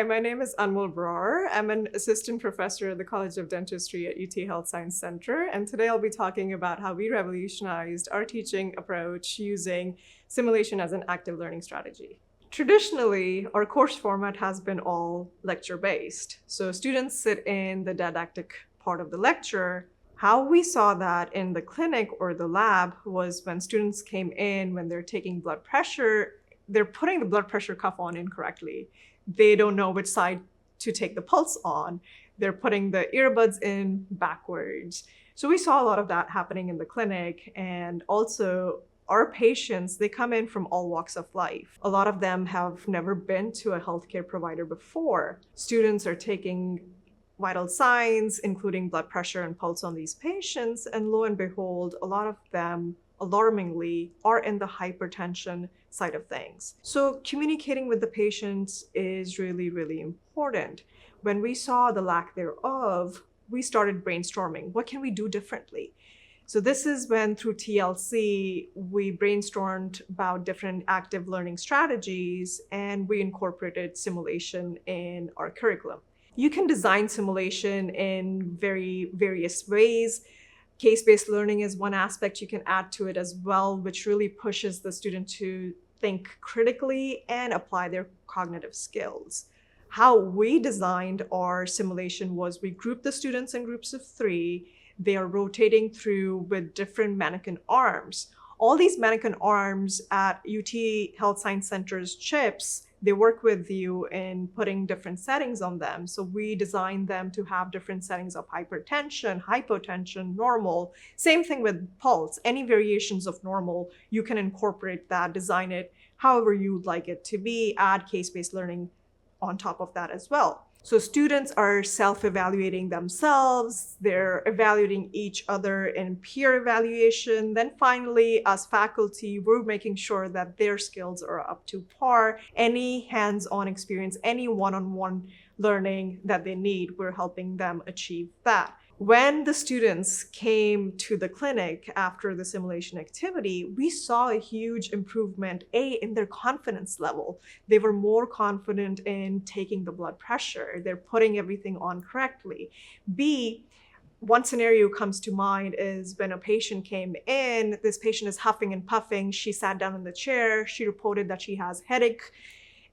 Hi, my name is Anmol Brar. I'm an assistant professor at the College of Dentistry at UT Health Science Center, and today I'll be talking about how we revolutionized our teaching approach using simulation as an active learning strategy. Traditionally, our course format has been all lecture-based. So students sit in the didactic part of the lecture. How we saw that in the clinic or the lab was when students came in, when they're taking blood pressure, they're putting the blood pressure cuff on incorrectly. They don't know which side to take the pulse on. They're putting the earbuds in backwards. So we saw a lot of that happening in the clinic. And also our patients, they come in from all walks of life. A lot of them have never been to a healthcare provider before. Students are taking vital signs, including blood pressure and pulse on these patients. And lo and behold, a lot of them alarmingly are in the hypertension side of things. So communicating with the patients is really, really important. When we saw the lack thereof, we started brainstorming. What can we do differently? So this is when through TLC, we brainstormed about different active learning strategies and we incorporated simulation in our curriculum. You can design simulation in various ways. Case-based learning is one aspect you can add to it as well, which really pushes the student to think critically and apply their cognitive skills. How we designed our simulation was we grouped the students in groups of 3. They are rotating through with different mannequin arms. All these mannequin arms at UT Health Science Center's chips, they work with you in putting different settings on them. So we designed them to have different settings of hypertension, hypotension, normal. Same thing with pulse. Any variations of normal, you can incorporate that, design it however you'd like it to be, add case-based learning on top of that as well. So students are self-evaluating themselves, they're evaluating each other in peer evaluation. Then finally, as faculty, we're making sure that their skills are up to par. Any hands-on experience, any one-on-one learning that they need, we're helping them achieve that. When the students came to the clinic after the simulation activity, we saw a huge improvement, in their confidence level. They were more confident in taking the blood pressure. They're putting everything on correctly. B, one scenario comes to mind is when a patient came in, this patient is huffing and puffing. She sat down in the chair. She reported that she has headache,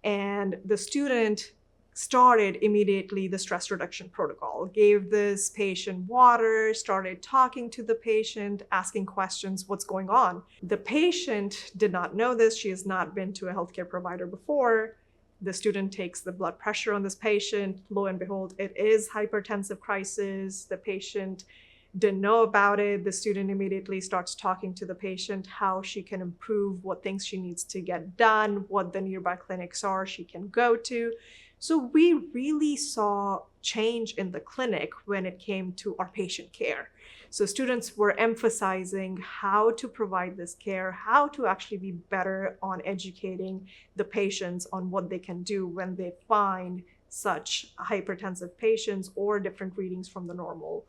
and the student started immediately the stress reduction protocol, gave this patient water, started talking to the patient, asking questions, what's going on? The patient did not know this. She has not been to a healthcare provider before. The student takes the blood pressure on this patient. Lo and behold, it is hypertensive crisis. The patient didn't know about it. The student immediately starts talking to the patient how she can improve, what things she needs to get done, what the nearby clinics are she can go to. So we really saw change in the clinic when it came to our patient care. So students were emphasizing how to provide this care, how to actually be better on educating the patients on what they can do when they find such hypertensive patients or different readings from the normal.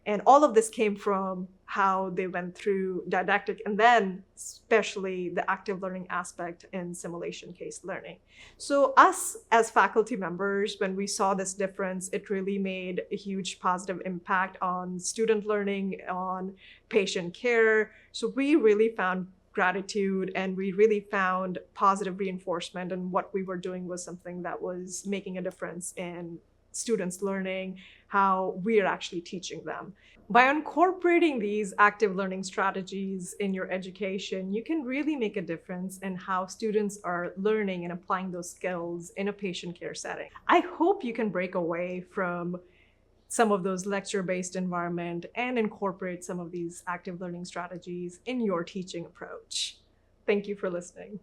And all of this came from how they went through didactic and then especially the active learning aspect in simulation case learning. So us as faculty members, when we saw this difference, it really made a huge positive impact on student learning, on patient care. So we really found gratitude and we really found positive reinforcement, and what we were doing was something that was making a difference in students learning, how we are actually teaching them. By incorporating these active learning strategies in your education, you can really make a difference in how students are learning and applying those skills in a patient care setting. I hope you can break away from some of those lecture-based environment and incorporate some of these active learning strategies in your teaching approach. Thank you for listening.